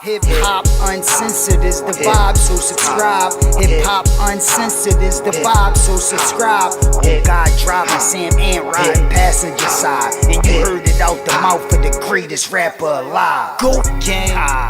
Hip hop uncensored is the vibe, so subscribe. Hip hop uncensored is the vibe, so subscribe. Oh God, driving Sam and riding passenger side, and you heard it out the mouth of the greatest rapper alive. Go gang.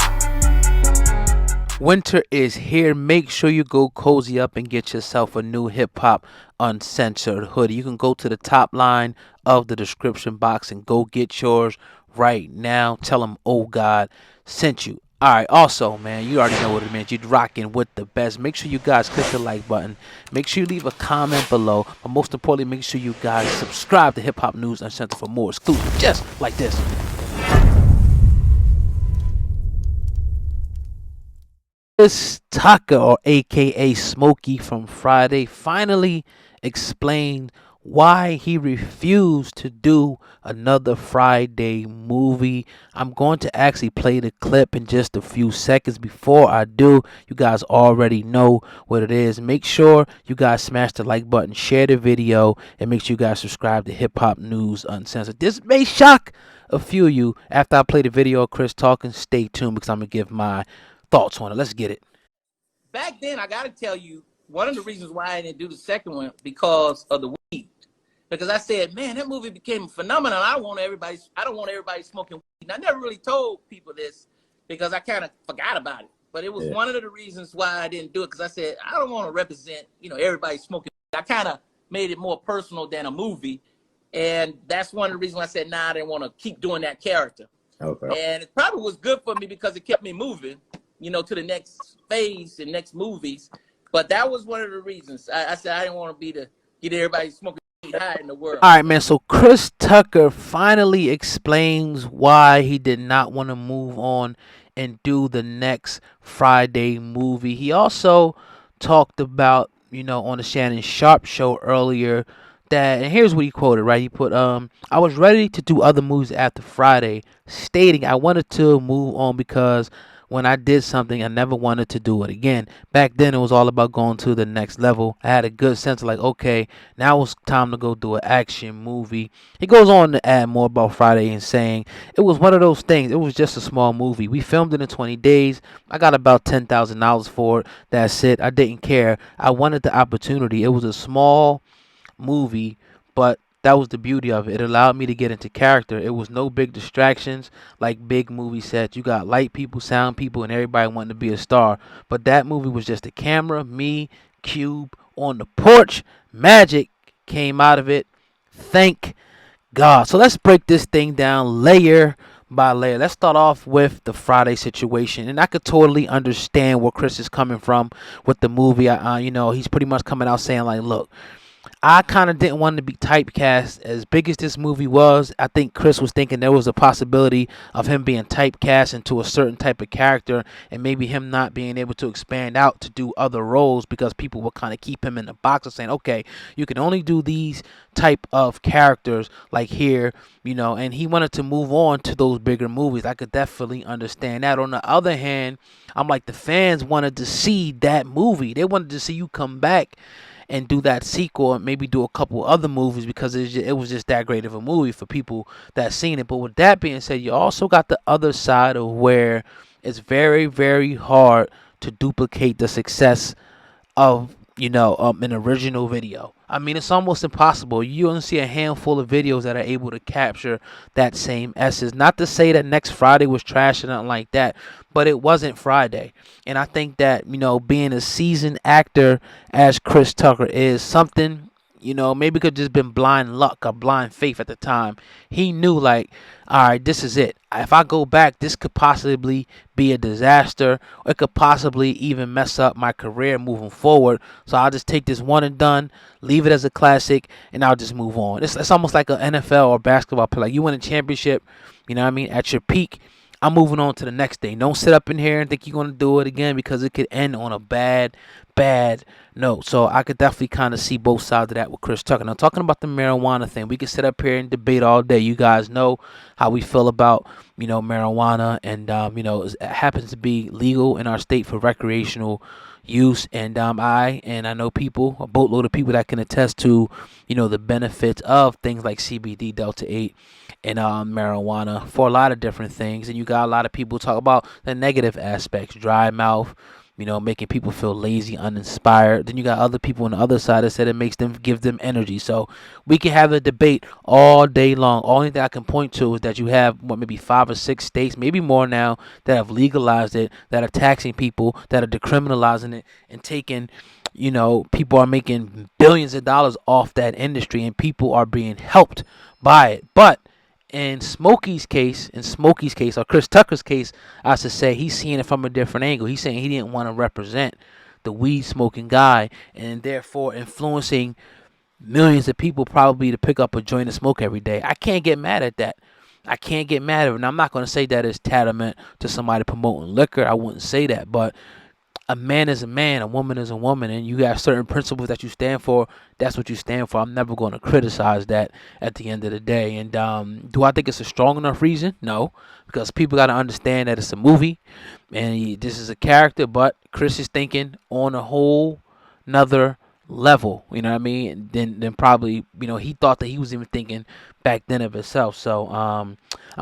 Winter is here. Make sure you go cozy up and get yourself a new hip hop uncensored hoodie. You can go to the top line of the description box and go get yours right now. Tell them, oh God, sent you. All right. Also, man, you already know what it means. You're rocking with the best. Make sure you guys click the like button. Make sure you leave a comment below. But most importantly, make sure you guys subscribe to Hip Hop News Uncensored for more exclusive just like this. Chris Tucker, or aka Smokey from Friday, finally explained why he refused to do another Friday movie. I'm going to actually play the clip in just a few seconds. Before I do, you guys already know what it is. Make sure you guys smash the like button, share the video, and make sure you guys subscribe to Hip Hop News Uncensored. This may shock a few of you. After I play the video of Chris talking, stay tuned because I'm going to give my thoughts on it. Let's get it. Back then, I got to tell you, one of the reasons why I didn't do the second one because of the weed. Because I said, man, that movie became a phenomenon. I don't want everybody smoking weed. And I never really told people this because I kind of forgot about it. But it was one of the reasons why I didn't do it, because I said, I don't want to represent, everybody smoking weed. I kind of made it more personal than a movie. And that's one of the reasons why I said, nah, I didn't want to keep doing that character. Okay. And it probably was good for me because it kept me moving, to the next phase and next movies. But that was one of the reasons. I said I didn't want to be the get everybody smoking high in the world. All right, man. So Chris Tucker finally explains why he did not want to move on and do the next Friday movie. He also talked about, on the Shannon Sharp show earlier, that, and here's what he quoted, right? He put, I was ready to do other movies after Friday, stating I wanted to move on because when I did something, I never wanted to do it again. Back then, it was all about going to the next level. I had a good sense of okay, now it's time to go do an action movie. He goes on to add more about Friday and saying, it was one of those things. It was just a small movie. We filmed it in 20 days. I got about $10,000 for it. That's it. I didn't care. I wanted the opportunity. It was a small movie, but that was the beauty of it. It allowed me to get into character. It was no big distractions like big movie sets. You got light people, sound people, and everybody wanting to be a star. But that movie was just a camera, me, Cube, on the porch. Magic came out of it. Thank God. So let's break this thing down layer by layer. Let's start off with the Friday situation. And I could totally understand where Chris is coming from with the movie. He's pretty much coming out saying, look, I kind of didn't want to be typecast. As big as this movie was, I think Chris was thinking there was a possibility of him being typecast into a certain type of character and maybe him not being able to expand out to do other roles because people would kind of keep him in the box of saying, okay, you can only do these type of characters like here, and he wanted to move on to those bigger movies. I could definitely understand that. On the other hand, I'm like, the fans wanted to see that movie. They wanted to see you come back and do that sequel and maybe do a couple other movies because it was just that great of a movie for people that seen it. But with that being said, you also got the other side of where it's very, very hard to duplicate the success of an original video. I mean, it's almost impossible. You only see a handful of videos that are able to capture that same essence. Not to say that Next Friday was trash or nothing like that, but it wasn't Friday. And I think that, being a seasoned actor as Chris Tucker is something, maybe could just been blind luck or blind faith at the time. He knew all right, this is it. If I go back, this could possibly be a disaster. Or it could possibly even mess up my career moving forward. So I'll just take this one and done, leave it as a classic, and I'll just move on. It's almost like an NFL or basketball player. Like you win a championship, at your peak. I'm moving on to the next thing. Don't sit up in here and think you're going to do it again because it could end on a bad bad note. So I could definitely kind of see both sides of that with Chris Tucker. Now, talking about the marijuana thing, we could sit up here and debate all day. You guys know how we feel about, marijuana, and it happens to be legal in our state for recreational use. And I know people, a boatload of people that can attest to, the benefits of things like CBD, Delta 8, and marijuana for a lot of different things. And you got a lot of people talk about the negative aspects, dry mouth, making people feel lazy, uninspired. Then you got other people on the other side that said it makes them, give them energy. So we can have a debate all day long. Only thing I can point to is that you have maybe 5 or 6 states, maybe more now, that have legalized it, that are taxing people, that are decriminalizing it, and taking, people are making billions of dollars off that industry, and people are being helped by it. But in Smokey's case, or Chris Tucker's case, I should say, he's seeing it from a different angle. He's saying he didn't want to represent the weed smoking guy, and therefore influencing millions of people probably to pick up a joint and smoke every day. I can't get mad at that. I can't get mad at it. And I'm not going to say that it's tantamount to somebody promoting liquor. I wouldn't say that. But a man is a man, a woman is a woman, and you have certain principles that you stand for. That's what you stand for. I'm never going to criticize that at the end of the day. And do I think it's a strong enough reason? No, because people got to understand that it's a movie, and this is a character. But Chris is thinking on a whole nother level. You know what I mean? Then probably, he thought that he was even thinking back then of himself. So I'm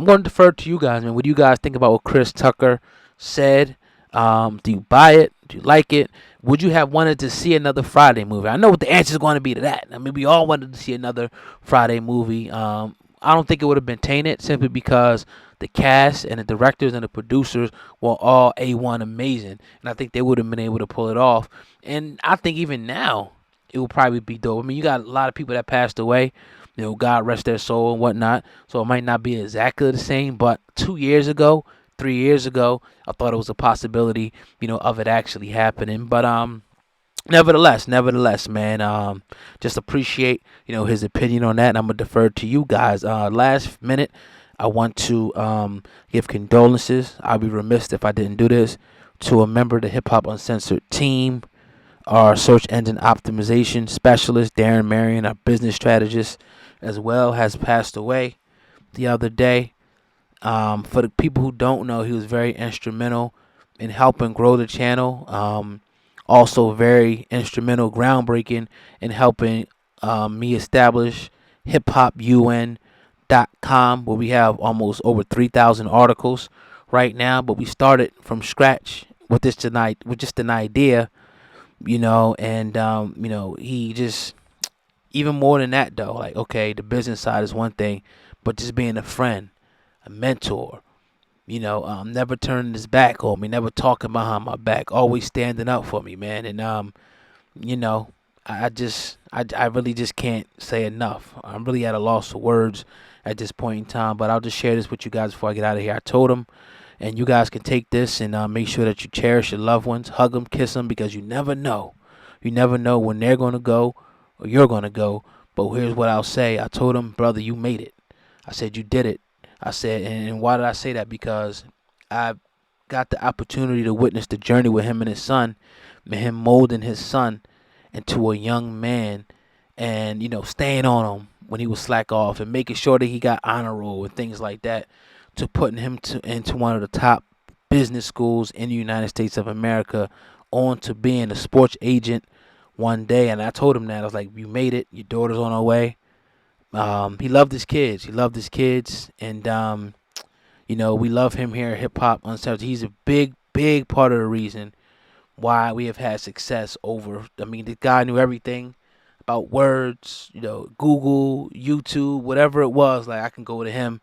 going to defer to you guys, man. What do you guys think about what Chris Tucker said? Do you buy it? Do you like it? Would you have wanted to see another Friday movie? I know what the answer is going to be to that. I mean, we all wanted to see another Friday movie. I don't think it would have been tainted, simply because the cast and the directors and the producers were all A1 amazing. And I think they would have been able to pull it off. And I think even now, it will probably be dope. I mean, you got a lot of people that passed away. God rest their soul and whatnot. So it might not be exactly the same. But 2 years ago, 3 years ago, I thought it was a possibility, of it actually happening. But nevertheless, man, just appreciate, his opinion on that, and I'm gonna defer to you guys. Last minute, I want to give condolences. I'd be remiss if I didn't do this, to a member of the Hip Hop Uncensored team, our search engine optimization specialist, Darren Marion, our business strategist as well, has passed away the other day. For the people who don't know, he was very instrumental in helping grow the channel. Also very instrumental, groundbreaking in helping me establish hiphopun.com, where we have almost over 3,000 articles right now. But we started from scratch with this tonight, with just an idea, and he just, even more than that though, like, okay, the business side is one thing, but just being a friend, a mentor, never turning his back on me, never talking behind my back, always standing up for me, man. And I really just can't say enough. I'm really at a loss for words at this point in time. But I'll just share this with you guys before I get out of here. I told him, and you guys can take this and make sure that you cherish your loved ones, hug them, kiss them, because you never know. You never know when they're gonna go or you're gonna go. But here's what I'll say. I told him, brother, you made it. I said, you did it. I said, and why did I say that? Because I got the opportunity to witness the journey with him and his son, and him molding his son into a young man, and staying on him when he was slack off, and making sure that he got honor roll and things like that, to putting him into one of the top business schools in the United States of America, on to being a sports agent one day. And I told him that. I was like, you made it. Your daughter's on her way. He loved his kids. And we love him here at Hip Hop Uncensored. He's a big part of the reason why we have had success over. I mean, the guy knew everything about words, Google, YouTube, whatever it was. Like, I can go to him,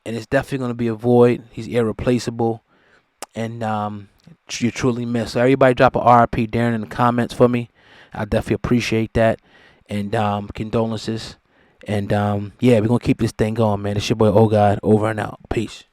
and it's definitely going to be a void. He's irreplaceable, and you're truly missed. So everybody drop a RIP Darren in the comments for me. I definitely appreciate that, and condolences. And yeah, we're gonna keep this thing going, man. It's your boy O God, over and out. Peace.